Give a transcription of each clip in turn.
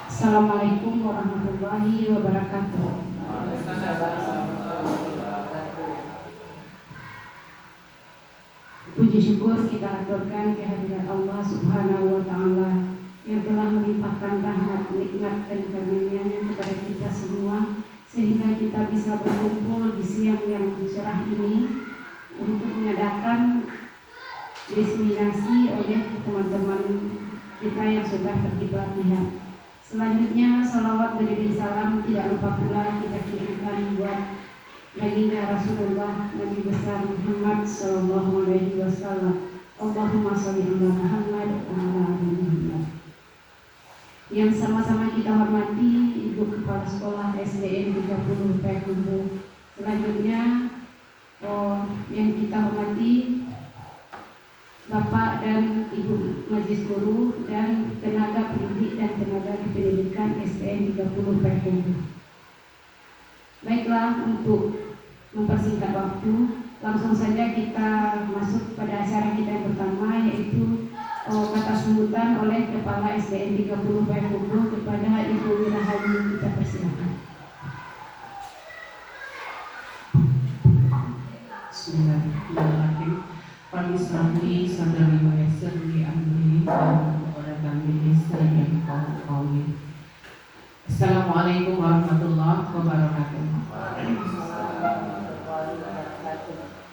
Assalamualaikum warahmatullahi wabarakatuh. Puji syukur kita aturkan kehadiran Allah Subhanahu wa Ta'ala yang telah melimpahkan rahmat, nikmat dan karunia-Nya kepada kita semua, sehingga kita bisa berkumpul di siang yang cerah ini untuk mengadakan diseminasi oleh teman-teman kita yang sudah pergi pelatihan. Selanjutnya salawat beriring salam tidak lupa pula kita kirimkan buat baginda Rasulullah Nabi besar Muhammad Sallallahu Alaihi Wasallam. Allahumma sholli ala Muhammad wa ala ali Muhammad. Yang sama-sama kita hormati Ibu Kepala Sekolah SDN 30 Payakumbuh. Selanjutnya yang kita hormati Bapak dan Ibu Majelis Guru dan tenaga pendidik dan tenaga pendidikan SDN 30 Payakumbuh. Baiklah, untuk mempersingkat waktu, langsung saja kita masuk pada acara kita yang pertama, yaitu kata sambutan oleh Kepala SDN 30 Payakumbuh kepada Ibu Wirahayu. Kita persilakan. Bismillahirrahmanirrahim. Pamisrahli sadari wa yassirli amri wa qurratan min lisani yafqahu qawli. Assalamualaikum warahmatullahi wabarakatuh.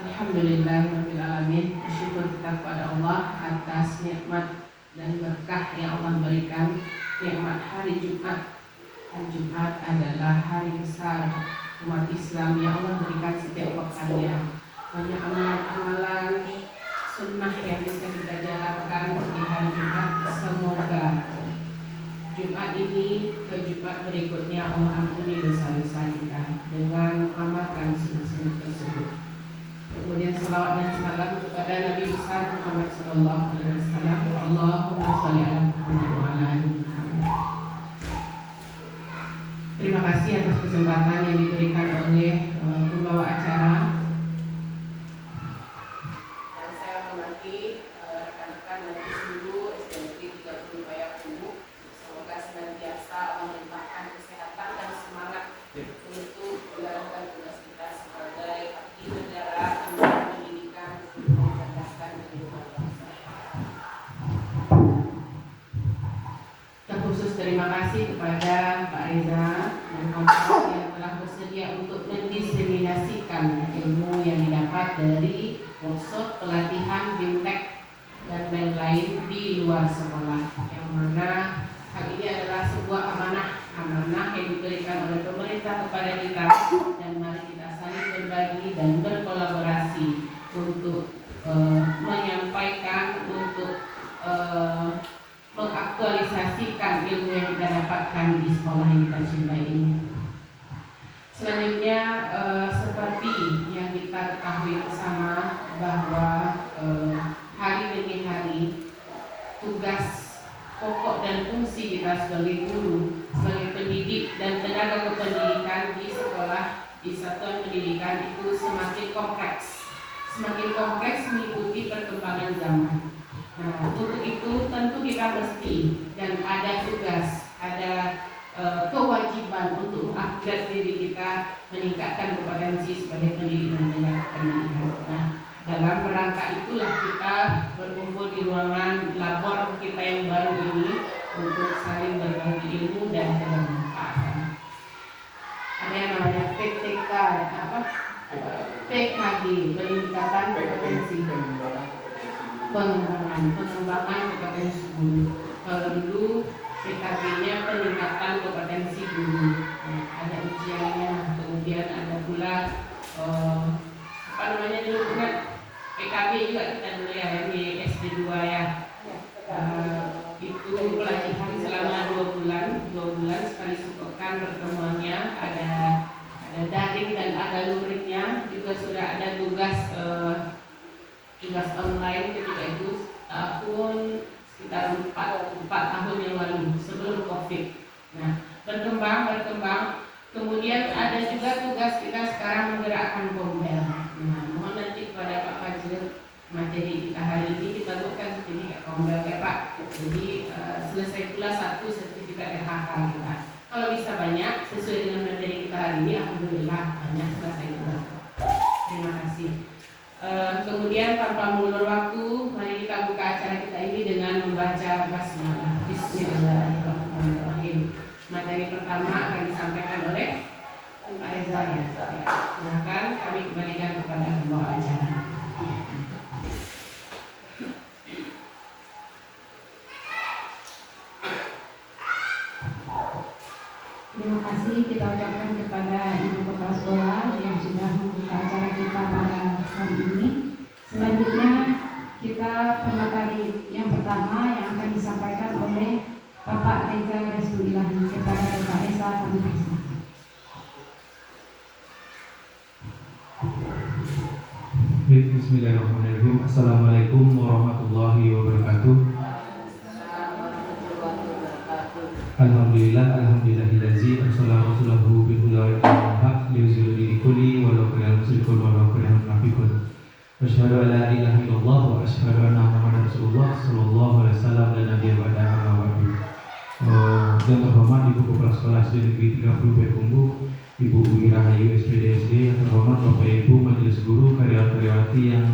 Alhamdulillahirabbil alamin. Bersyukur kita kepada Allah atas nikmat dan berkah yang Allah berikan, nikmat hari Jumat. Dan Jumat adalah hari besar umat Islam yang Allah berikan setiap pekannya. Banyak amalan-amalan sunnah yang bisa kita jalankan di hari Jumat. Semoga Jumat ini ke Jumat berikutnya Allah ampuni dosa-dosa kita dengan mengamalkan sunnah-sunnah tersebut. Kemudian salawat dan salam kepada Nabi besar Muhammad Sallallahu Alaihi Wasallam. Allahumma sholli ala Muhammad wa ala ali Muhammad. Terima kasih atas kesempatan yang diberikan oleh pembawa acara. Rekan-rekan Majelis Guru SDN 30 Payakumbuh, semoga senantiasa Allah melimpahkan kesehatan dan semangat untuk menjalankan tugas kita sebagai abdi negara, pendidikan untuk mencerdaskan kehidupan bangsa. Terkhusus terima kasih kepada Pak Reza dan kawan-kawan yang telah bersedia untuk mendiseminasikan ilmu yang didapat dari workshop, pelatihan, BIMTEK dan lain-lain di luar sekolah, yang mana hal ini adalah sebuah amanah yang diberikan oleh pemerintah kepada kita, dan mari kita saling berbagi dan berkolaborasi untuk menyampaikan, untuk mengaktualisasikan ilmu yang kita dapatkan di sekolah yang kita cintai ini. Selanjutnya seperti yang kita ketahui bersama bahwa hari demi hari tugas pokok dan fungsi kita sebagai guru, sebagai pendidik dan tenaga kependidikan di sekolah, di satuan pendidikan itu semakin kompleks mengikuti perkembangan zaman. Nah, untuk itu tentu kita mesti dan ada tugas, ada kewajiban untuk upgrade diri kita, meningkatkan kompetensi sebagai pendidik dan tenaga pendidikan. Nah, dalam kerangka itulah kita berkumpul di ruangan labor kita yang baru ini untuk saling berbagi ilmu dan bermanfaat. Ada yang namanya PTK, PKD, peningkatan kompetensi, pengembangan kompetensi guru. Kalau dulu PKB-nya peningkatan kompetensi guru, ada ujiannya, kemudian ada pula dulu kan PKB juga kita dulu ya, di SD 2 ya. Itu pelatihan selama 2 bulan sekali sepekan pertemuannya, ada daring dan ada luringnya, juga sudah ada tugas online ketika itu tahun sekitar 4 tahun yang lalu sebelum COVID. Nah, berkembang. Kemudian ada juga tugas kita sekarang menggerakkan Pombel. Nah, mohon nanti kepada Pak Fajril materi kita hari ini kita bukan sertifikat kombel Pak. Jadi selesai pula satu sertifikat LHK kita. Kalau bisa banyak sesuai dengan materi kita hari ini, alhamdulillah banyak selesai pula. Terima kasih. Kemudian tanpa mengulur waktu, mari kita buka acara kita ini dengan membaca basmalah. Bismillahirrahmanirrahim. Materi pertama akan disampaikan oleh Pak Reza ya. Silakan kami kembalikan kepada pembawa acara. Terima kasih kita ucapkan kepada Ibu Kepala Sekolah yang sudah membuka acara kita pada hari ini. Selanjutnya kita pemateri yang pertama yang akan disampaikan oleh Bapak Reza Resulullahi. Kepada Bapak Reza kami persilakan. Bismillahirrahmanirrahim. Assalamualaikum warahmatullahi wabarakatuh. Alhamdulillahillazi arsala rasulahu bil huda wal haq liyuzhirahu dini kulli walau karihal musyrikun walau karihal munafiqun. Asyhadu an la ilaha illallah wa asyhadu anna Muhammadar Rasulullah sallallahu alaihi wasallam dan nabiyya ba'da amma ba'du. Dan terhormat Ibu Kepala Sekolah SD Negeri 30 Payakumbuh, Ibu Umi Rahayu SPDSD, yang terhormat Bapak Ibu Majelis Guru, karyawan-karyawati yang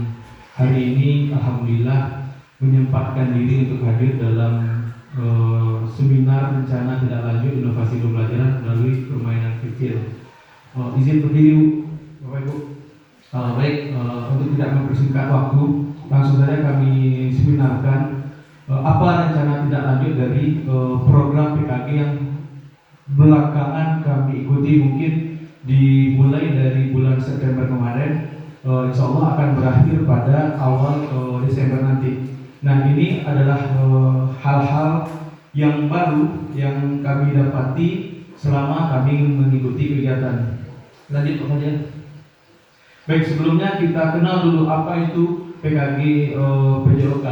hari ini alhamdulillah menyempatkan diri untuk hadir dalam seminar rencana tidak lanjut inovasi pembelajaran melalui permainan kecil. Izin berdiri Bapak Ibu. Baik, untuk tidak mempersingkat waktu, langsung saja kami seminarkan apa rencana tidak lanjut dari program PKG yang belakangan kami ikuti, mungkin dimulai dari bulan September kemarin, insya Allah akan berakhir pada awal Desember nanti. Nah, ini adalah hal-hal yang baru yang kami dapati selama kami mengikuti kegiatan. Lanjut Pak Fajar. Baik, sebelumnya kita kenal dulu apa itu PKG PJOK.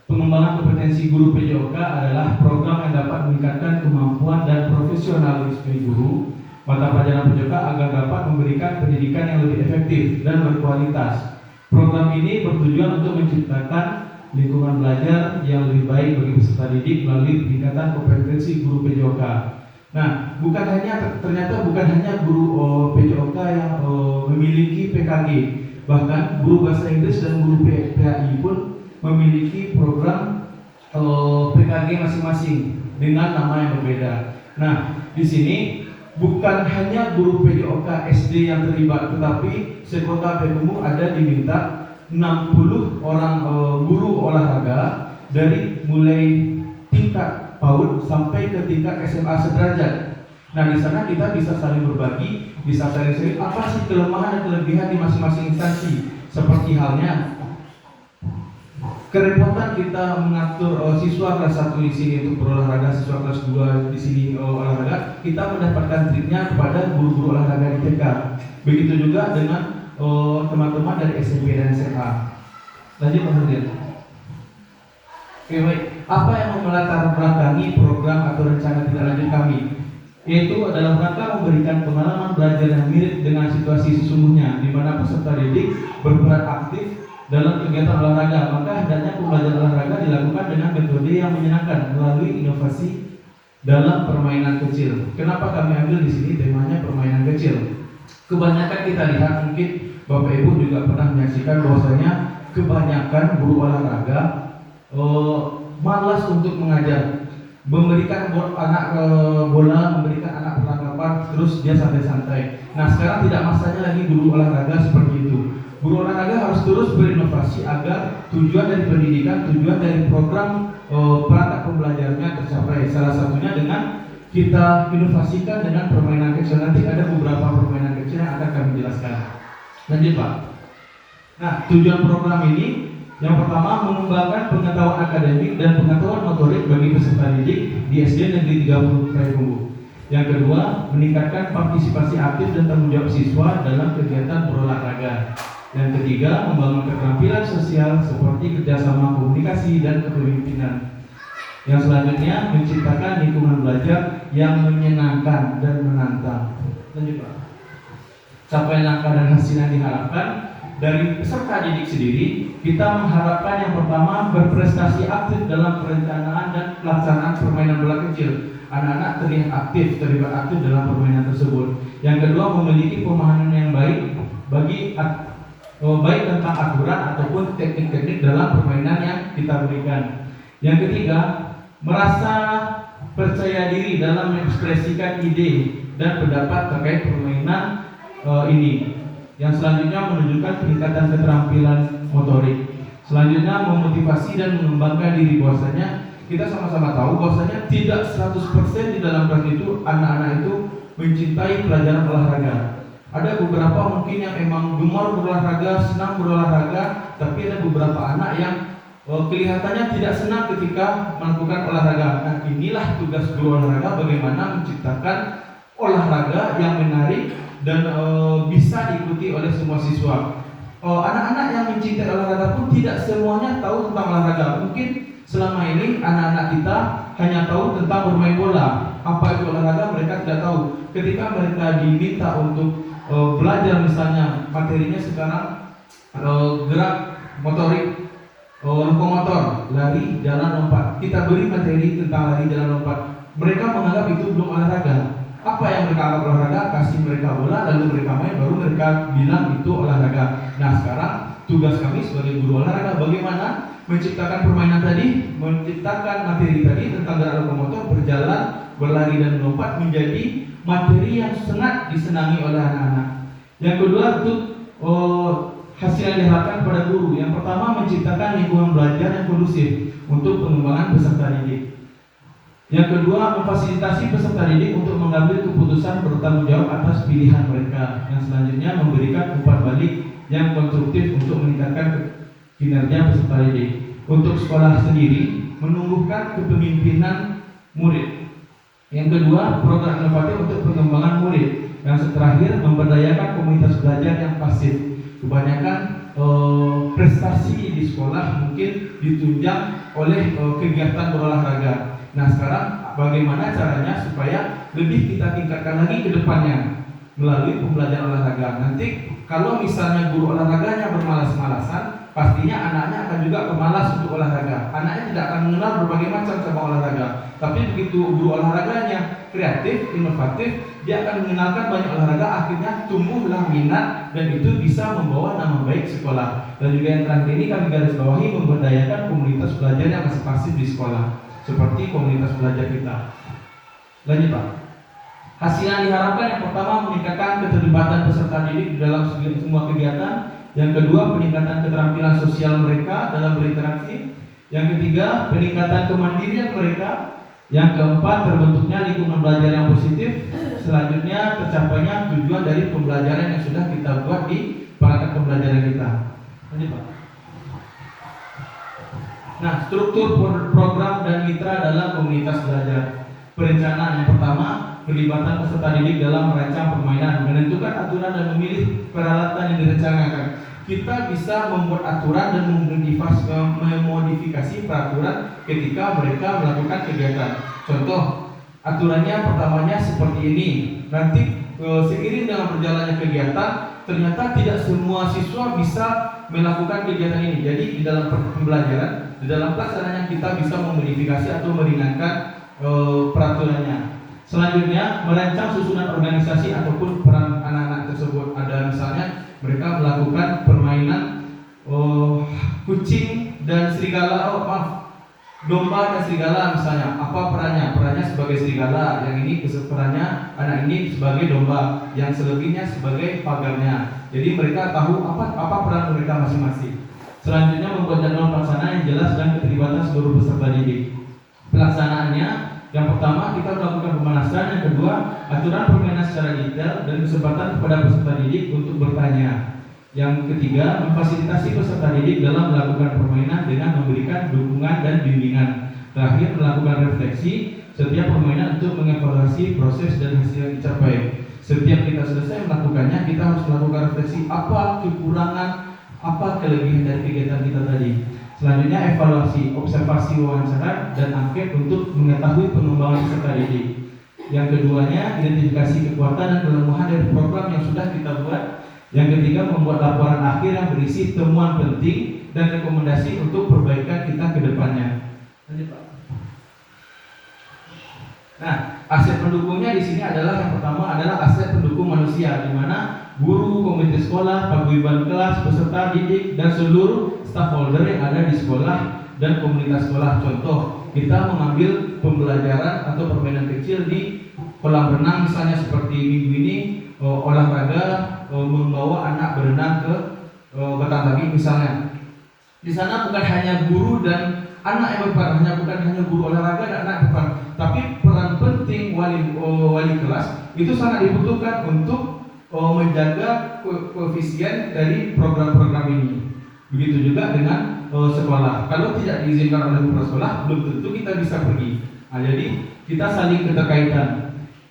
Pengembangan kompetensi guru PJOK adalah program yang dapat meningkatkan kemampuan dan profesionalisme guru mata pelajaran PJOK agar dapat memberikan pendidikan yang lebih efektif dan berkualitas. Program ini bertujuan untuk menciptakan lingkungan belajar yang lebih baik bagi peserta didik melalui peningkatan kompetensi guru PJOK. Nah, ternyata bukan hanya guru PJOK yang memiliki PKG, bahkan guru bahasa Inggris dan guru PAI pun memiliki program PKG masing-masing dengan nama yang berbeda. Nah, di sini bukan hanya guru PJOK SD yang terlibat, tetapi sekota Payakumbuh ada diminta 60 orang guru olahraga dari mulai tingkat PAUD sampai ke tingkat SMA sederajat. Nah, di sana kita bisa saling berbagi, bisa saling sharing apa sih kelemahan dan kelebihan di masing-masing instansi. Seperti halnya kerepotan kita mengatur siswa kelas 1 di sini untuk berolahraga, siswa kelas 2 di sini olahraga, kita mendapatkan triknya kepada guru-guru olahraga di TK. Begitu juga dengan teman-teman dari SMP dan SMA. Lanjut kemudian. Oke, baik. Apa yang melatar belakangi program atau rencana tidak lanjut kami? Yaitu adalah rangka memberikan pengalaman belajar yang mirip dengan situasi sesungguhnya, di mana peserta didik berperan aktif dalam kegiatan olahraga. Maka hendaknya pembelajaran olahraga dilakukan dengan metode yang menyenangkan melalui inovasi dalam permainan kecil. Kenapa kami ambil di sini temanya permainan kecil? Kebanyakan kita lihat, mungkin Bapak Ibu juga pernah menyaksikan bahwasanya kebanyakan guru olahraga malas untuk mengajar, memberikan anak bola, memberikan anak perlengkapan, terus dia santai-santai. Nah, sekarang tidak masanya lagi guru olahraga seperti itu. Guru olahraga harus terus berinovasi agar tujuan dari pendidikan, tujuan dari program perangkat pembelajarannya tercapai. Salah satunya dengan kita inovasikan dengan permainan kecil. Nanti ada beberapa permainan kecil yang akan kami jelaskan. Lanjut Pak. Nah, tujuan program ini yang pertama mengembangkan pengetahuan akademik dan pengetahuan motorik bagi peserta didik di SD Negeri 30 Payakumbuh. Yang kedua, meningkatkan partisipasi aktif dan tanggung jawab siswa dalam kegiatan berolahraga. Yang ketiga, membangun keterampilan sosial seperti kerjasama komunikasi dan kepemimpinan. Yang selanjutnya, menciptakan lingkungan belajar yang menyenangkan dan menantang. Lanjut Pak. Capaian angka dan hasil yang diharapkan dari peserta didik sendiri, kita mengharapkan yang pertama berprestasi aktif dalam perencanaan dan pelaksanaan permainan bola kecil. Anak-anak terlibat aktif dalam permainan tersebut. Yang kedua, memiliki pemahaman yang baik baik tentang aturan ataupun teknik-teknik dalam permainan yang kita berikan. Yang ketiga, merasa percaya diri dalam mengekspresikan ide dan pendapat terkait permainan ini. Yang selanjutnya menunjukkan peningkatan keterampilan motorik. Selanjutnya memotivasi dan mengembangkan diri. Bahwasanya kita sama-sama tahu bahwasanya tidak 100% di dalam kelas itu anak-anak itu mencintai pelajaran olahraga. Ada beberapa mungkin yang emang gemar berolahraga, senang berolahraga, tapi ada beberapa anak yang kelihatannya tidak senang ketika melakukan olahraga. Nah, inilah tugas guru olahraga, bagaimana menciptakan olahraga yang menarik dan bisa diikuti oleh semua siswa. Anak-anak yang mencintai olahraga pun tidak semuanya tahu tentang olahraga. Mungkin selama ini anak-anak kita hanya tahu tentang bermain bola. Apa itu olahraga mereka tidak tahu. Ketika mereka diminta untuk belajar, misalnya materinya sekarang gerak motorik, lokomotor, lari, jalan, lompat. Kita beri materi tentang lari, jalan, lompat. Mereka menganggap itu belum olahraga. Apa yang mereka anggap olahraga? Kasih mereka bola, lalu mereka main, baru mereka bilang itu olahraga. Nah, sekarang tugas kami sebagai guru olahraga bagaimana menciptakan permainan tadi, menciptakan materi tadi tentang gerak lokomotor, berjalan, berlari dan melompat menjadi materi yang sangat disenangi oleh anak-anak. Yang kedua, untuk hasil yang diharapkan pada guru. Yang pertama, menciptakan lingkungan belajar yang kondusif untuk pengembangan peserta didik. Yang kedua, memfasilitasi peserta didik untuk mengambil keputusan bertanggung jawab atas pilihan mereka. Yang selanjutnya, memberikan umpan balik yang konstruktif untuk meningkatkan kinerja peserta didik. Untuk sekolah sendiri, menumbuhkan kepemimpinan murid. Yang kedua, program inovatif untuk pengembangan murid. Yang terakhir, memberdayakan komunitas belajar yang pasif. Kebanyakan prestasi di sekolah mungkin ditunjang oleh kegiatan berolahraga. Nah, sekarang bagaimana caranya supaya lebih kita tingkatkan lagi ke depannya melalui pembelajaran olahraga. Nanti kalau misalnya guru olahraganya bermalas-malasan, pastinya anaknya akan juga pemalas untuk olahraga. Anaknya tidak akan mengenal berbagai macam cabang olahraga. Tapi begitu guru olahraganya kreatif, inovatif, dia akan mengenalkan banyak olahraga, akhirnya tumbuhlah minat dan itu bisa membawa nama baik sekolah. Dan juga yang terakhir ini kami garis bawahi, memberdayakan komunitas belajar yang masih pasif di sekolah, seperti komunitas belajar kita. Lanjut Pak. Hasil yang diharapkan, yang pertama meningkatkan keterlibatan peserta didik dalam semua kegiatan. Yang kedua, peningkatan keterampilan sosial mereka dalam berinteraksi. Yang ketiga, peningkatan kemandirian mereka. Yang keempat, terbentuknya lingkungan belajar yang positif. Selanjutnya, tercapainya tujuan dari pembelajaran yang sudah kita buat di perangkat pembelajaran kita. Lanjut Pak. Nah, struktur program dan mitra dalam komunitas belajar. Perencanaan yang pertama, pelibatan peserta didik dalam merancang permainan, menentukan aturan dan memilih peralatan yang direncanakan. Kita bisa membuat aturan dan memodifikasi peraturan ketika mereka melakukan kegiatan. Contoh, aturannya pertamanya seperti ini. Nanti seiring dengan berjalannya kegiatan, ternyata tidak semua siswa bisa melakukan kegiatan ini. Jadi di dalam pembelajaran, di dalam pelaksanaannya kita bisa memodifikasi atau meringankan peraturannya. Selanjutnya, merancang susunan organisasi ataupun peran anak-anak tersebut. Ada misalnya mereka melakukan permainan kucing dan serigala, domba dan serigala misalnya. Apa perannya? Perannya sebagai serigala, yang ini perannya anak ini sebagai domba, yang selebihnya sebagai pagarnya. Jadi mereka tahu apa peran mereka masing-masing. Selanjutnya, membuat jadwal pelaksanaan yang jelas dan keterlibatan seluruh peserta didik. Pelaksanaannya, yang pertama kita melakukan pemanasan, yang kedua aturan permainan secara detail dan kesempatan kepada peserta didik untuk bertanya. Yang ketiga, memfasilitasi peserta didik dalam melakukan permainan dengan memberikan dukungan dan bimbingan. Terakhir, melakukan refleksi setiap permainan untuk mengevaluasi proses dan hasil yang dicapai. Setiap kita selesai melakukannya, kita harus melakukan refleksi apa kekurangan, apa kelebihan dari kegiatan kita tadi. Selanjutnya, evaluasi, observasi, wawancara, dan angket untuk mengetahui pengembangan peserta didik. Yang keduanya, identifikasi kekuatan dan kelemahan dari program yang sudah kita buat. Yang ketiga, membuat laporan akhir yang berisi temuan penting dan rekomendasi untuk perbaikan kita ke depannya. Lanjut, Pak. Nah, aset pendukungnya di sini adalah yang pertama adalah aset pendukung manusia, di mana guru, komite sekolah, paguyuban kelas, peserta didik, dan seluruh stakeholder yang ada di sekolah dan komunitas sekolah. Contoh, kita mengambil pembelajaran atau permainan kecil di kolam renang misalnya seperti minggu ini olahraga membawa anak berenang ke Batang Tagi misalnya. Di sana bukan hanya guru dan anak yang berperan, bukan hanya guru olahraga dan anak yang berperan, tapi peran penting wali kelas itu sangat dibutuhkan untuk menjaga koefisien dari program-program ini. Begitu juga dengan sekolah. Kalau tidak diizinkan oleh kepala sekolah, belum tentu kita bisa pergi. Nah, jadi kita saling keterkaitan.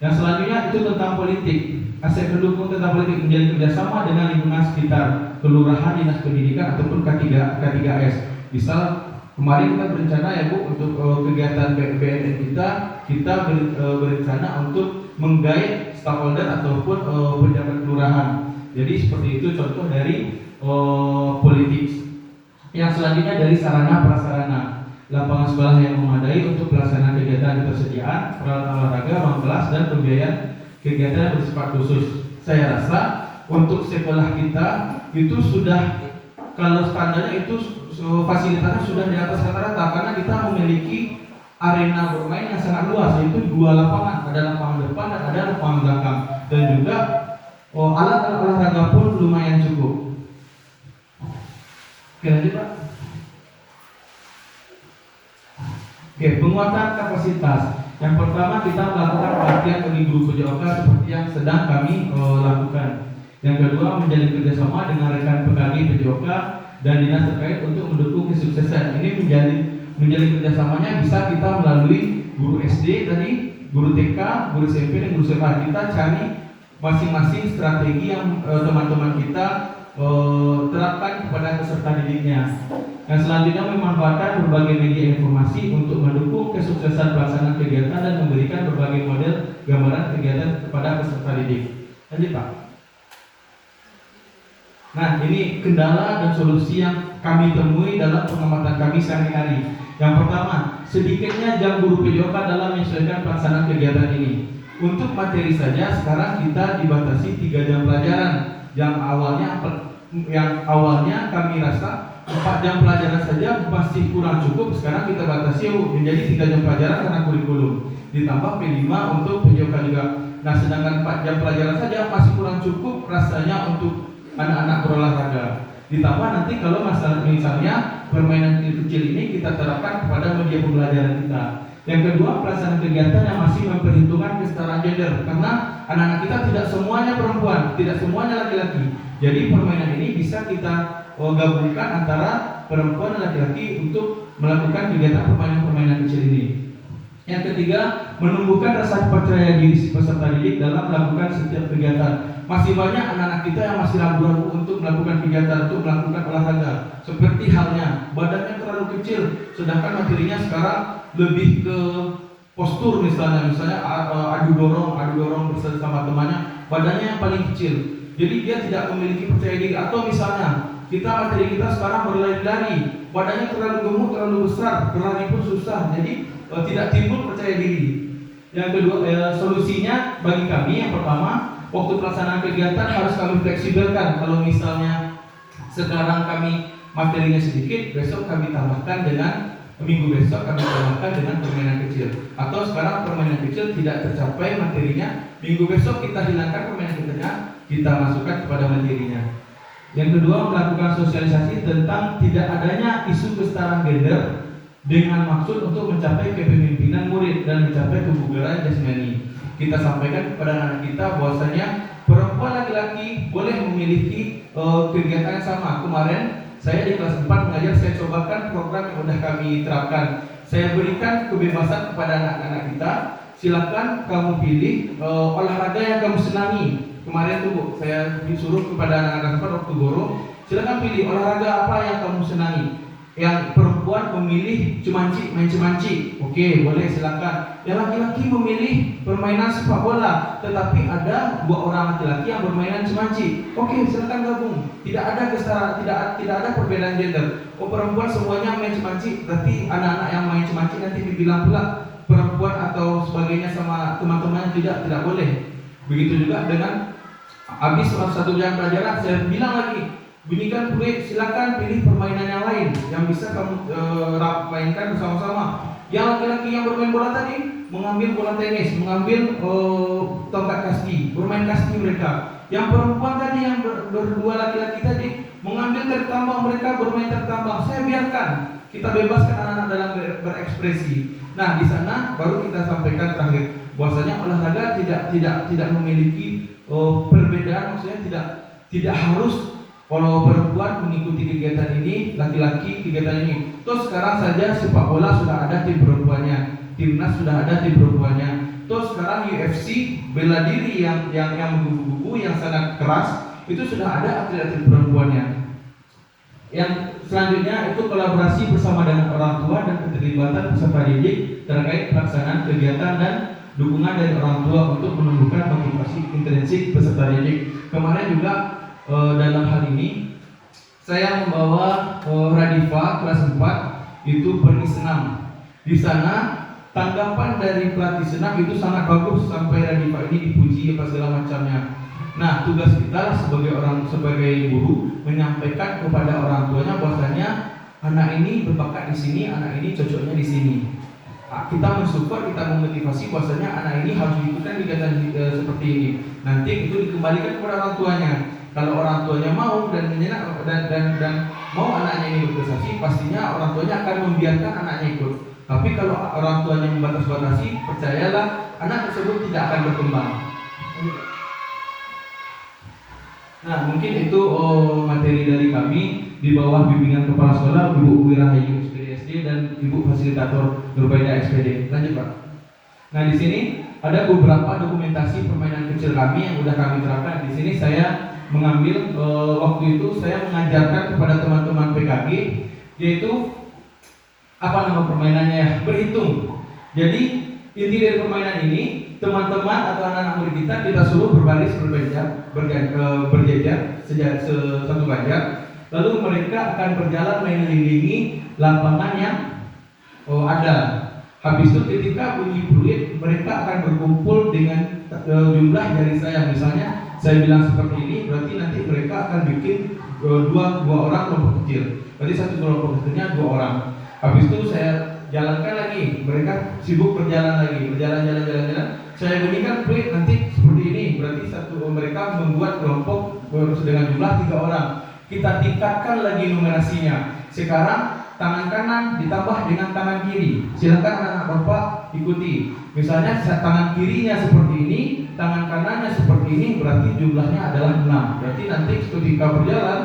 Yang selanjutnya itu tentang politik. Aset pendukung tentang politik menjalin kerjasama dengan lingkungan sekitar, kelurahan, dinas pendidikan ataupun K3S. Misal kemarin kita berencana ya Bu untuk kegiatan BNN kita berencana untuk menggait stakeholder ataupun pejabat kelurahan. Jadi seperti itu contoh dari politik. Yang selanjutnya dari sarana prasarana, lapangan sekolah yang memadai untuk pelaksanaan kegiatan ketersediaan, peralatan olahraga, ruang kelas, dan pembiayaan kegiatan yang bersifat khusus. Saya rasa untuk sekolah kita itu sudah, kalau standarnya itu fasilitasnya sudah di atas rata-rata, karena kita memiliki arena bermain yang sangat luas, yaitu 2 lapangan, ada lapangan depan dan ada lapangan belakang, dan juga alat olahraga pun lumayan cukup. Oke, lanjut Pak. Oke, penguatan kapasitas. Yang pertama kita melakukan pelatihan bagi guru PJOK seperti yang sedang kami lakukan. Yang kedua, menjalin kerjasama dengan rekan PKG PJOK dan dinas terkait untuk mendukung kesuksesan. Ini menjalin kerjasamanya bisa kita melalui guru SD tadi, guru TK, guru SMP, dan guru SMA. Kita cari masing-masing strategi yang teman-teman kita terapkan kepada peserta didiknya. Yang selanjutnya memanfaatkan berbagai media informasi untuk mendukung kesuksesan pelaksanaan kegiatan dan memberikan berbagai model gambaran kegiatan kepada peserta didik. Lanjut Pak. Nah, ini kendala dan solusi yang kami temui dalam pengamatan kami sehari-hari. Yang pertama, sedikitnya jam guru PJOK dalam menyesuaikan pelaksanaan kegiatan ini. Untuk materi saja sekarang kita dibatasi 3 jam pelajaran. Yang awalnya kami rasa 4 jam pelajaran saja masih kurang cukup. Sekarang kita batasi menjadi 3 jam pelajaran karena kurikulum, ditambah P5 untuk PJOK juga. Nah, sedangkan 4 jam pelajaran saja masih kurang cukup rasanya untuk anak-anak berolahraga. Ditambah nanti kalau misalnya permainan kecil ini kita terapkan kepada media pembelajaran kita. Yang kedua, pelaksanaan kegiatan yang masih memperhitungkan kesetaraan gender, karena anak-anak kita tidak semuanya perempuan, tidak semuanya laki-laki. Jadi permainan ini bisa kita gabungkan antara perempuan dan laki-laki untuk melakukan kegiatan permainan-permainan kecil ini. Yang ketiga, menumbuhkan rasa percaya diri si peserta didik dalam melakukan setiap kegiatan. Masih banyak anak-anak kita yang masih ragu-ragu untuk melakukan kegiatan, untuk melakukan olahraga. Seperti halnya badannya terlalu kecil, sedangkan materinya sekarang lebih ke postur misalnya adu dorong bersama temannya, badannya yang paling kecil. Jadi dia tidak memiliki percaya diri. Atau misalnya materi kita sekarang berlari-lari, badannya terlalu gemuk, terlalu besar, berlari pun susah. Jadi tidak timbul percaya diri. Yang kedua, solusinya bagi kami yang pertama, waktu pelaksanaan kegiatan harus kami fleksibelkan. Kalau misalnya sekarang kami materinya sedikit, besok kami tambahkan dengan minggu besok kami tambahkan dengan permainan kecil. Atau sekarang permainan kecil tidak tercapai materinya, minggu besok kita hilangkan permainan kecilnya, kita masukkan kepada materinya. Yang kedua, melakukan sosialisasi tentang tidak adanya isu kesetaraan gender dengan maksud untuk mencapai kepemimpinan murid dan mencapai kebugaran jasmani. Kita sampaikan kepada anak kita bahwasanya perempuan laki-laki boleh memiliki kegiatan yang sama. Kemarin saya di kelas 4 mengajar, saya cobakan program yang sudah kami terapkan. Saya berikan kebebasan kepada anak-anak kita. Silakan kamu pilih olahraga yang kamu senangi. Kemarin tuh Bu, saya disuruh kepada anak-anak waktu guru, silakan pilih olahraga apa yang kamu senangi. Yang perempuan memilih main cumanci. Oke, boleh silakan. Yang laki-laki memilih permainan sepak bola, tetapi ada 2 orang laki-laki yang bermainan cemanci. Oke, silakan gabung. Tidak ada kesetaraan, tidak ada perbedaan gender. Oh, perempuan semuanya main cemanci, berarti anak-anak yang main cemanci nanti dibilang pula perempuan atau sebagainya sama teman-temannya, tidak boleh. Begitu juga dengan habis 1 jam pelajaran, saya bilang lagi, bunyikan peluit, silakan pilih permainan yang lain yang bisa kamu mainkan bersama-sama. Yang laki-laki yang bermain bola tadi mengambil bola tenis, mengambil tongkat kasti, bermain kasti mereka. Yang perempuan tadi yang berdua laki-laki tadi mengambil truk tambang, mereka bermain truk tambang. Saya biarkan, kita bebaskan anak-anak dalam berekspresi. Nah, di sana baru kita sampaikan terakhir bahwasanya olahraga tidak memiliki perbedaan, maksudnya tidak harus kalau perempuan mengikuti kegiatan ini, laki-laki kegiatan ini. Terus sekarang saja sepak bola sudah ada tim perempuannya, timnas sudah ada tim perempuannya. Terus sekarang UFC bela diri yang menggugu-gugu, yang sangat keras, itu sudah ada atlet-atlet perempuannya. Yang selanjutnya itu kolaborasi bersama dengan orang tua dan keterlibatan peserta didik terkait pelaksanaan kegiatan dan dukungan dari orang tua untuk menumbuhkan motivasi intrinsik peserta didik. Kemarin juga dalam hal ini saya membawa Radifa kelas 4 itu pergi senam. Di sana tanggapan dari pelatih senam itu sangat bagus, sampai Radifa ini dipuji apa segala macamnya. Nah, tugas kita sebagai guru menyampaikan kepada orang tuanya bahwasanya anak ini berbakat di sini, anak ini cocoknya di sini. Kita mensupport, kita memotivasi bahwasanya anak ini harus diikutkan kegiatan seperti ini. Nanti itu dikembalikan kepada orang tuanya. Kalau orang tuanya mau dan mau anaknya ini berprestasi, pastinya orang tuanya akan membiarkan anaknya ikut. Tapi kalau orang tuanya membatas-batasi, percayalah anak tersebut tidak akan berkembang. Nah, mungkin itu materi dari kami di bawah bimbingan kepala sekolah Ibu Wirahayu SPD dan Ibu Fasilitator Nurbaida SPD. Lanjut, Pak. Nah, di sini ada beberapa dokumentasi permainan kecil kami yang sudah kami terapkan. Di sini saya mengambil waktu itu saya mengajarkan kepada teman-teman PKG, yaitu apa nama permainannya, berhitung. Jadi inti dari permainan ini, teman-teman atau anak-anak murid kita suruh berbaris berjajar satu ganjar, lalu mereka akan berjalan mengelilingi lapangan yang ada. Habis itu ketika bunyi peluit, mereka akan berkumpul dengan jumlah jari saya. Misalnya saya bilang seperti ini, berarti nanti mereka akan bikin dua orang kelompok kecil. Berarti satu kelompok kecilnya 2 orang. Habis itu saya jalankan lagi, mereka sibuk berjalan lagi, berjalan. Saya bunyikan peluit nanti seperti ini, berarti mereka membuat kelompok dengan jumlah 3 orang. Kita tingkatkan lagi numerasinya. Sekarang tangan kanan ditambah dengan tangan kiri. Silakan anak-anak Bapak ikuti. Misalnya tangan kirinya seperti ini, tangan kanannya seperti ini, berarti jumlahnya adalah 6. Berarti nanti ketika berjalan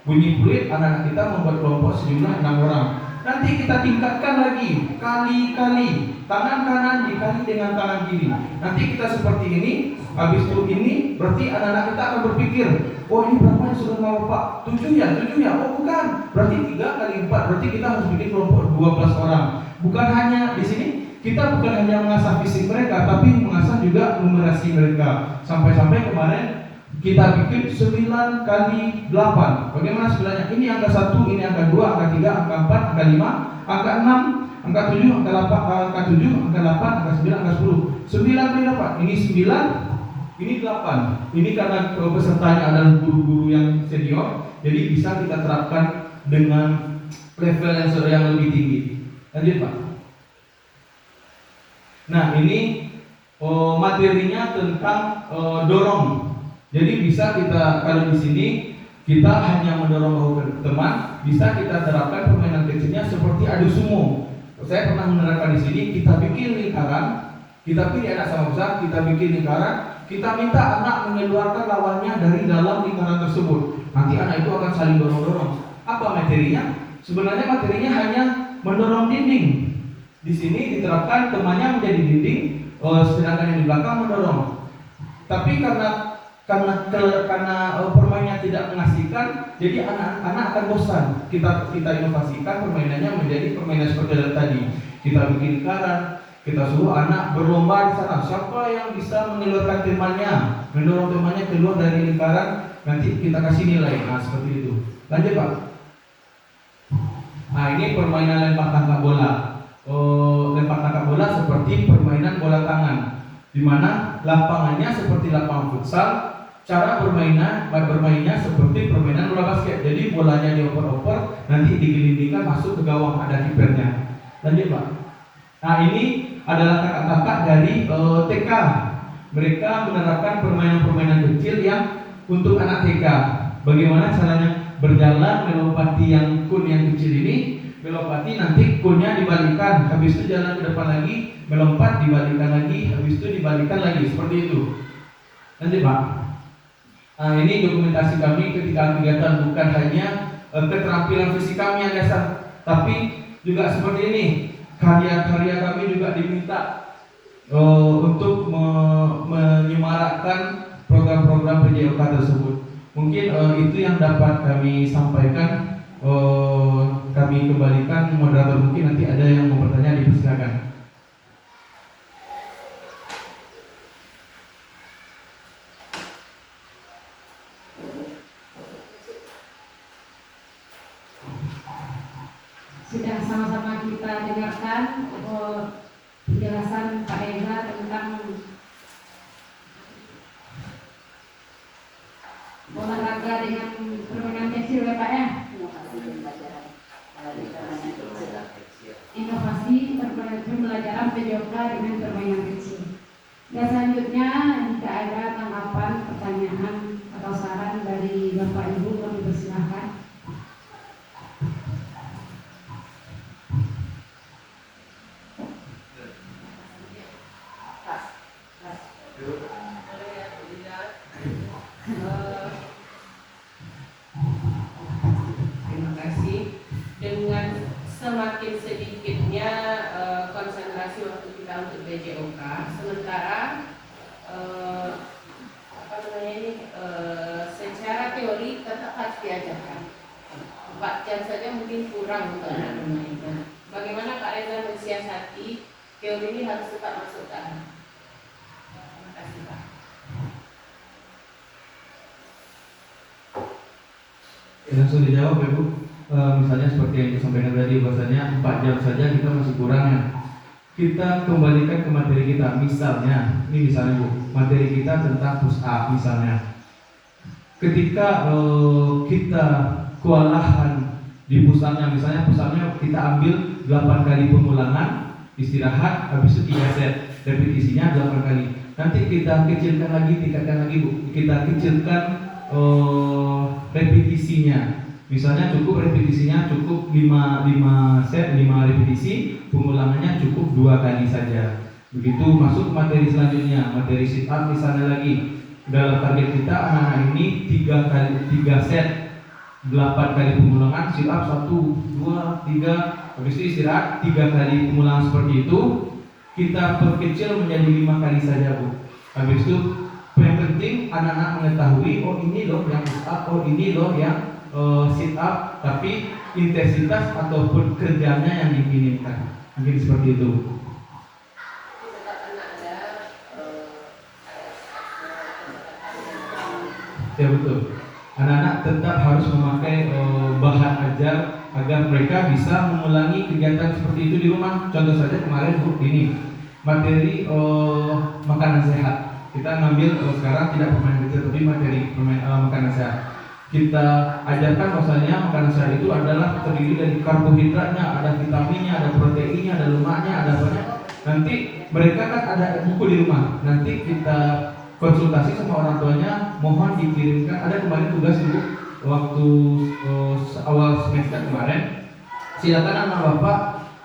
bunyi peluit, anak-anak kita membuat kelompok sejumlah 6 orang. Nanti kita tingkatkan lagi, kali-kali, tangan kanan dikali dengan tangan kiri. Nanti kita seperti ini, habis itu ini, berarti anak-anak kita akan berpikir, oh ini berapa yang sudah mau Pak? 7 ya, oh bukan, berarti 3 kali 4, berarti kita harus bikin kelompok 12 orang. Bukan hanya di sini, kita bukan hanya mengasah fisik mereka, tapi mengasah juga numerasi mereka. Sampai-sampai kemarin kita bikin 9 kali 8. Bagaimana sebenarnya? Ini angka 1, ini angka 2, angka 3, angka 4, angka 5, angka 6, angka 7, angka 8, angka 7, angka 8, angka 9, angka 10. 9 kali 8. Ini 9, ini 8. Ini karena pesertanya adalah guru-guru yang senior, jadi bisa kita terapkan dengan level yang lebih tinggi. Lanjut, Pak. Nah, ini materinya tentang dorong. Jadi bisa kita, kalau di sini kita hanya mendorong bahu teman, bisa kita terapkan permainan kecilnya seperti adu sumo. Saya pernah menerapkan di sini, kita bikin lingkaran, kita pilih anak sama besar, kita bikin lingkaran, kita minta anak mengeluarkan lawannya dari dalam lingkaran tersebut. Nanti anak itu akan saling dorong-dorong. Apa materinya? Sebenarnya materinya hanya mendorong dinding. Di sini diterapkan temannya menjadi dinding, sedangkan yang di belakang mendorong. Tapi karena permainannya tidak mengasihkan, jadi anak-anak akan bosan. Kita inovasikan permainannya menjadi permainan seperti tadi. Kita bikin lingkaran, Kita suruh anak berlomba di sana. Siapa yang bisa mengeluarkan temannya, mendorong temannya keluar dari lingkaran, nanti kita kasih nilai. Nah, seperti itu. Lanjut, Pak. Nah, ini permainan lempar tangkap bola. Lempar tangkap bola seperti permainan bola tangan, di mana lapangannya seperti lapangan futsal. Cara bermainnya seperti permainan bola basket. Jadi bolanya dioper-oper, nanti digelindingkan masuk ke gawang, ada kipernya. Lanjut, Pak. Nah, ini adalah kakak-kakak dari TK. Mereka menerapkan permainan-permainan kecil yang untuk anak TK. Bagaimana caranya berjalan melompati yang kun yang kecil ini, melompati nanti kunnya dibalikan, habis itu jalan ke depan lagi, melompat dibalikan lagi, habis itu dibalikan lagi, seperti itu. Lanjut, Pak. Nah, ini dokumentasi kami ketika kegiatan, bukan hanya keterampilan fisik kami yang dasar, tapi juga seperti ini. Karya-karya kami juga diminta untuk menyemarakkan program-program PJOK tersebut. Mungkin itu yang dapat kami sampaikan. Kami kembalikan moderator, mungkin nanti ada yang mau bertanya, dipersilakan. Sudah sama-sama kita dengarkan penjelasan Pak Reza tentang olahraga dengan permainan kecil, ya Pak ya. Inovasi pembelajaran PJOK dengan permainan kecil. Dan selanjutnya jika ada tanggapan, pertanyaan atau saran dari Bapak Ibu, kami persilahkan. Terima kasih. Dengan semakin sedikitnya konsentrasi waktu kita untuk PJOK, sementara secara teori tetap harus diajarkan. 4 jam saja mungkin kurang untuk anak bermain. Bagaimana Pak Reza mensiasati teori ini harus tetap masuk ke anak? Terima kasih, Pak. Langsung dijawab, ya Bu. Misalnya seperti yang disampaikan tadi, bahwasanya 4 jam saja kita masih kurang ya. Kita kembalikan ke materi kita. Misalnya, ini misalnya Bu, materi kita tentang push up misalnya. Ketika kita kewalahan di push up-nya, misalnya push up-nya kita ambil 8 kali pengulangan, istirahat, habis itu 3 set, repetisinya 8 kali. Nanti kita kecilkan lagi, tingkatkan lagi Bu. Kita kecilkan repetisinya. Misalnya cukup repetisinya cukup 5 set, 5 repetisi, pengulangannya cukup 2 kali saja. Begitu masuk materi selanjutnya, materi sit up misalnya lagi. Dalam target kita anak-anak ini 3 set, 8 kali pengulangan, sit up 1, 2, 3, habis itu istirahat 3 kali pengulangan seperti itu. Kita perkecil menjadi 5 kali saja Bu. Habis itu yang penting anak-anak mengetahui, oh ini loh yang push up, oh ini loh yang sit up, tapi intensitas ataupun kerjanya yang diinginkan. Mungkin seperti itu. Ya betul. Anak-anak tetap harus memakai bahan ajar agar mereka bisa mengulangi kegiatan seperti itu di rumah. Contoh saja kemarin Bu, ini materi makanan sehat. Kita ngambil sekarang tidak permainan kecil, tapi materi makanan sehat. Kita ajarkan bahwasanya makanan sehat itu adalah terdiri dari karbohidratnya, ada vitaminnya, ada proteinnya, ada lemaknya, ada banyak. Nanti mereka kan ada buku di rumah. Nanti kita konsultasi sama orang tuanya, mohon dikirimkan. Ada kemarin tugas Ibu waktu awal semester kemarin. Silakan anak Bapak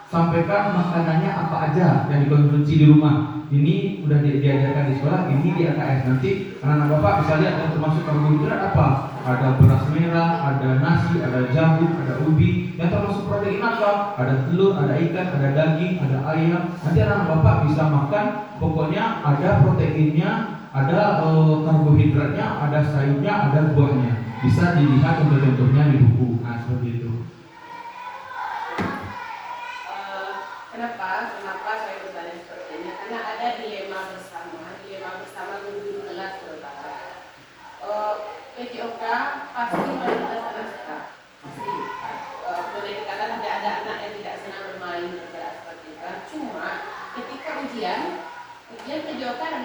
sampaikan makanannya apa aja yang dikonsumsi di rumah. Ini udah diajarkan di sekolah, ini di AKS. Nanti anak-anak Bapak bisa lihat yang termasuk karbohidrat apa. Ada beras merah, ada nasi, ada jagung, ada ubi. Yang termasuk protein apa? Ada telur, ada ikan, ada daging, ada ayam. Nanti anak-anak Bapak bisa makan. Pokoknya ada proteinnya, ada karbohidratnya, ada sayurnya, ada buahnya. Bisa dilihat contoh-contohnya di buku. Nah, seperti itu. Kenapa saya bertanya seperti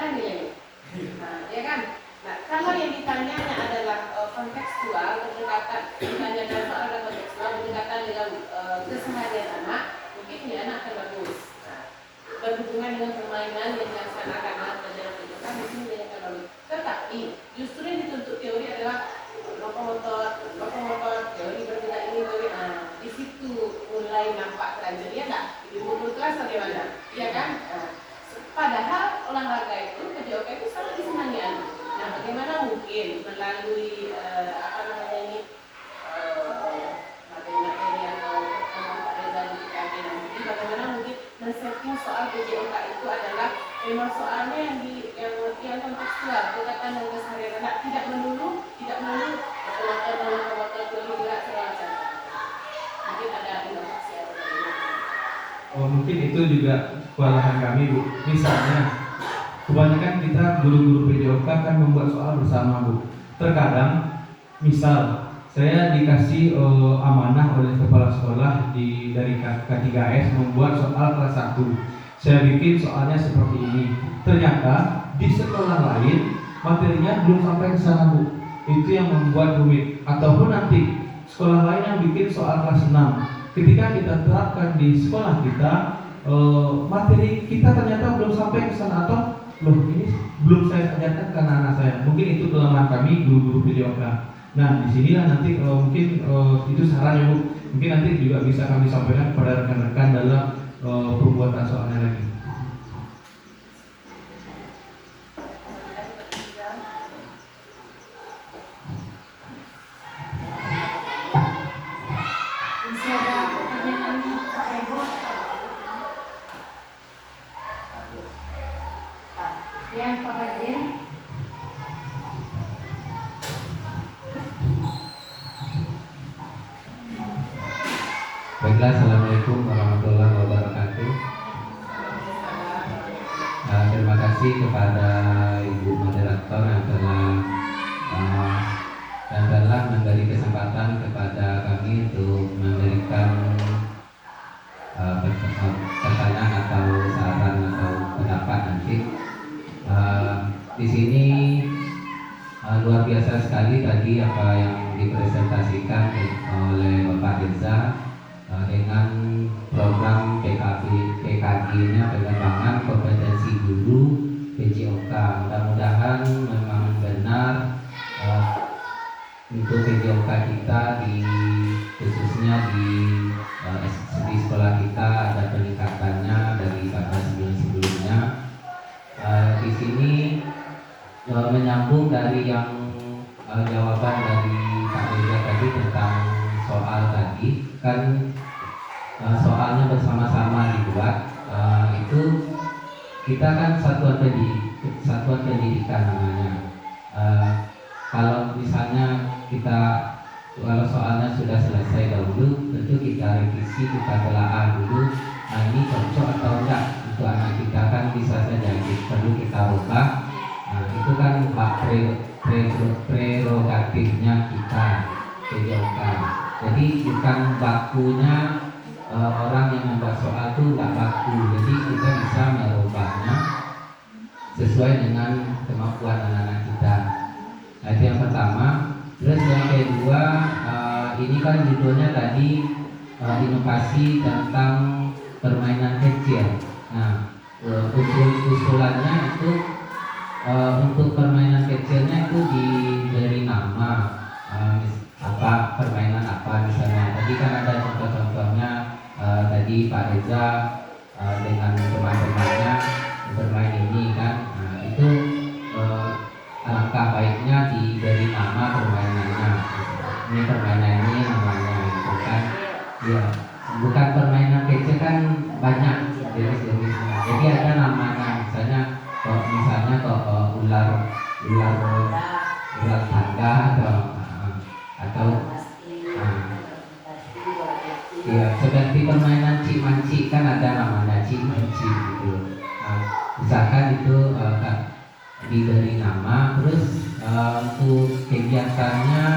kan nilainya. Nah, ya kan? Nah, kalau yang ditanyanya adalah kontekstual, pendekatan, ditanyakan soal ada kontekstual, pendekatan dengan keseharian anak, mungkin ini anak akan bagus. Nah, berhubungan dengan permainan yang dilaksanakan dalam pelajaran pendidikan, mungkin dia akan bagus. Tetapi justru yang dituntut teori adalah lokomotor, teori berbeda ini, teori. Nah, di situ mulai nampak terjadi ya nggak? Di buku kelas bagaimana? Iya kan? Nah, padahal olahraga itu, PJOK itu sangat disenangi anak. Nah, bagaimana mungkin melalui materi atau Pak Reza di PKP nanti, bagaimana mungkin men-setting soal PJOK itu adalah memang soalnya yang kontekstual, berkaitan dengan keseharian anak, tidak melulu motor juga segala macam. Mungkin ada inovasi atau bagaimana? Oh, mungkin itu juga kewalahan kami, Bu. Misalnya, kebanyakan kita guru-guru PJOK kan membuat soal bersama, Bu. Terkadang, misal saya dikasih amanah oleh kepala sekolah dari K3S membuat soal kelas 1. Saya bikin soalnya seperti ini. Ternyata di sekolah lain materinya belum sampai ke sana, Bu. Itu yang membuat rumit. Ataupun nanti sekolah lain yang bikin soal kelas 6. Ketika kita terapkan di sekolah kita, materi kita ternyata belum sampai ke sana, atau loh ini belum saya ajarkan ke anak-anak saya. Mungkin itu kelemahan kami guru-guru PJOK. Nah, disinilah nanti mungkin itu saran ya, Bu. Mungkin nanti juga bisa kami sampaikan kepada rekan-rekan dalam pembuatan soalnya lagi. Masih ada pertanyaan Pak Ebo? Ya, Pak Hadir. Baiklah, Assalamualaikum warahmatullahi wabarakatuh. Terima kasih kepada Ibu Moderator yang telah memberi kesempatan kepada kami untuk memberikan pertanyaan atau saran atau pendapat nanti. Di sini luar biasa sekali tadi apa yang dipresentasikan oleh Bapak Reza dengan program PKG-nya pengembangan kompetensi guru PJOK. Mudah-mudahan memang benar untuk PJOK kita khususnya di sekolah kita ada peningkatannya dari sebelum-sebelumnya. Di sini menyambung dari yang jawaban dari Pak Reza tadi tentang soal tadi, kan soalnya bersama-sama dibuat, itu kita kan satuan pendidikan namanya. Kalau misalnya kalau soalnya sudah selesai dahulu, tentu kita revisi, kita telaah dulu. Nah, ini cocok atau enggak untuk anak kita, kan bisa saja perlu kita rubah. Nah, itu kan prerogatifnya kita PJOK. Jadi bukan bakunya orang yang membuat soal itu nggak baku. Jadi kita bisa merubahnya sesuai dengan kemampuan anak-anak kita. Nah, itu yang pertama. Terus yang kedua, ini kan judulnya tadi inovasi tentang permainan kecil. Nah, usulannya itu untuk permainan kecilnya itu diberi nama, apa permainan apa misalnya. Tadi kan ada contoh-contohnya, tadi Pak Reza dengan teman-temannya bermain ini kan. Nah, itu alangkah baiknya diberi nama permainannya. Ini permainan ini namanya gitu kan. Ya, bukan permainan kecil kan banyak jenis-jenisnya. Jadi ada namanya, misalnya ular tangga atau ya seperti permainan cik mancik kan ada namanya cik mancik gitu. Misalkan itu diberi nama, terus untuk kegiatannya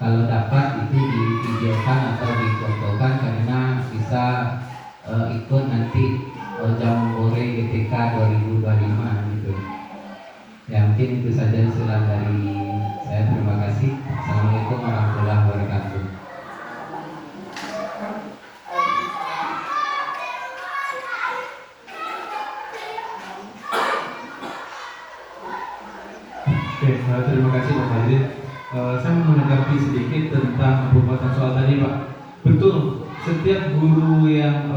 kalau dapat itu divideokan atau difotokan karena bisa ikut nanti Jambore GTK 2025 gitu. Ya mungkin itu saja usulan dari saya. Terima kasih. Assalamualaikum warahmatullahi wabarakatuh. Oke, terima kasih Pak Fadil. Saya mau menanggapi sedikit tentang pembuatan soal tadi Pak. Betul, setiap guru yang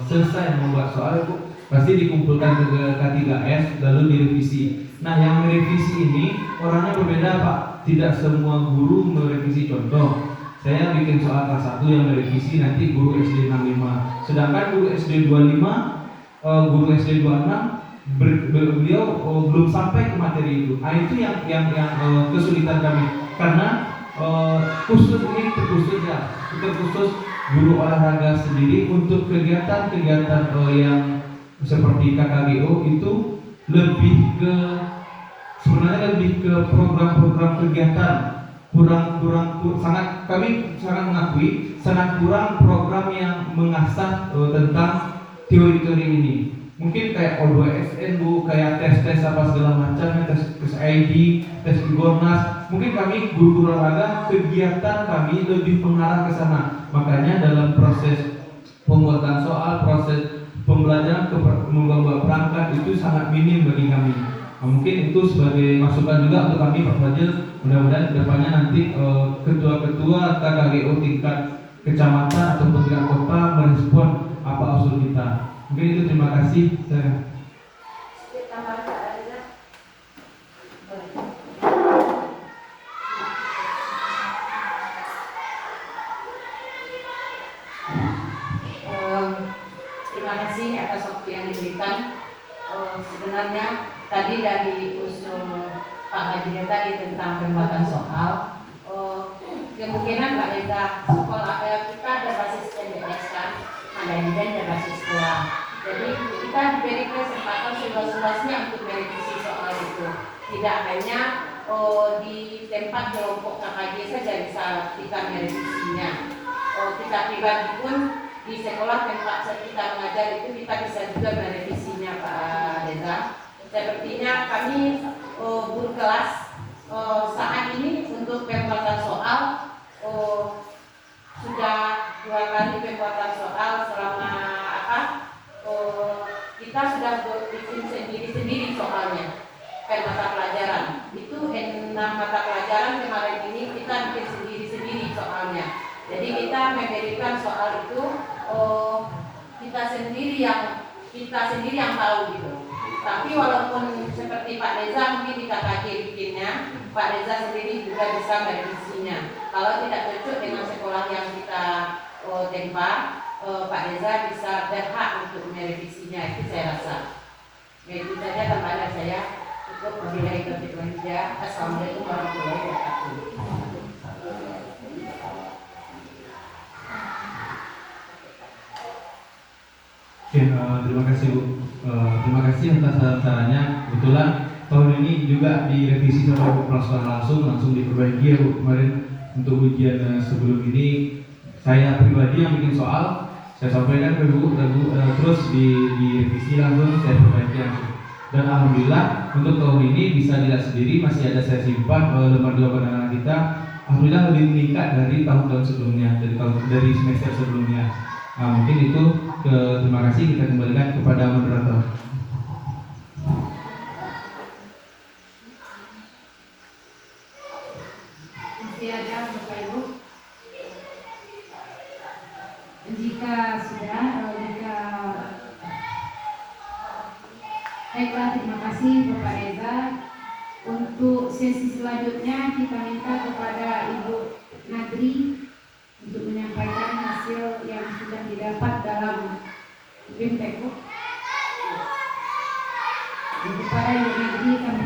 selesai membuat soal itu pasti dikumpulkan ke K3S lalu direvisi. Nah, yang merevisi ini orangnya berbeda Pak. Tidak semua guru merevisi. Contoh, saya bikin soal kelas 1 yang merevisi nanti guru SD 65. Sedangkan guru SD 25, guru SD 26 beliau belum sampai ke materi itu. Nah, itu yang kesulitan kami karena khusus ini terkhusus guru olahraga sendiri untuk kegiatan-kegiatan yang seperti KKGO itu lebih ke program-program kegiatan kami sangat mengakui sangat kurang program yang mengasah tentang teori-teori ini. Mungkin kayak O2SN Bu, kayak tes apa segala macam, tes ID, tes Igornas. Mungkin kami guru-guru olahraga kegiatan kami lebih mengarah ke sana. Makanya dalam proses pembuatan soal, proses pembelajaran membuat perangkat itu sangat minim bagi kami. Nah, mungkin itu sebagai masukan juga untuk kami Pak Fadil. Mudah-mudahan depannya nanti ketua-ketua KKGO tingkat kecamatan atau tingkat kota merespon apa usul kita. Mungkin itu, terima kasih. Terima kasih atas waktu yang diberikan. Sebenarnya tadi dari usul Pak Haji tadi tentang pembuatan soal, kemungkinan Mbak Reza sekolah kita ada basis PNS kan, ada event dan basis sekolah. Jadi kita diberi kesempatan seluas-luasnya untuk merevisi soal itu. Tidak hanya di tempat kelompok KKJ saja bisa kita merevisinya. Kita pribadi pun di sekolah tempat kita mengajar itu kita bisa juga merevisinya Pak Reza. Sepertinya kami guru kelas saat ini untuk pembuatan soal sudah 2 kali pembuatan soal selama kita sudah bikin sendiri-sendiri soalnya per mata pelajaran. Itu 6 mata pelajaran kemarin ini kita bikin sendiri-sendiri soalnya. Jadi kita memberikan soal itu kita sendiri yang tahu gitu. Tapi walaupun seperti Pak Reza mungkin di KKJ bikinnya, Pak Reza sendiri juga bisa merevisinya. Kalau tidak cocok dengan sekolah yang kita tempa, Pak Reza bisa berhak untuk merevisinya. Itu saya rasa. Itu saja tambahan saya. Cukup wabillahi taufiq wal hidayah. Assalamualaikum warahmatullahi wabarakatuh. Oke, terima kasih Bu. Terima kasih atas saran-sarannya. Kebetulan tahun ini juga direvisi sama kepala sekolah langsung diperbaiki ya Bu. Kemarin untuk ujian sebelum ini saya pribadi yang bikin soal, saya sampaikan ke Bu, dan Bu terus direvisi langsung, saya perbaiki langsung. Dan alhamdulillah untuk tahun ini bisa dilihat sendiri masih ada saya simpan lembar-lembar anak kita. Alhamdulillah lebih meningkat dari tahun-tahun sebelumnya, dari semester sebelumnya. Nah, mungkin itu terima kasih, kita kembalikan kepada moderator. Masih ada Bapak Ibu? Jika sudah, baiklah, terima kasih Bapak Reza. Untuk sesi selanjutnya kita minta kepada Ibu Nadri untuk menyampaikan hasil yang sudah didapat dalam BIM Tekuk. Kepada Ibu Nadri kami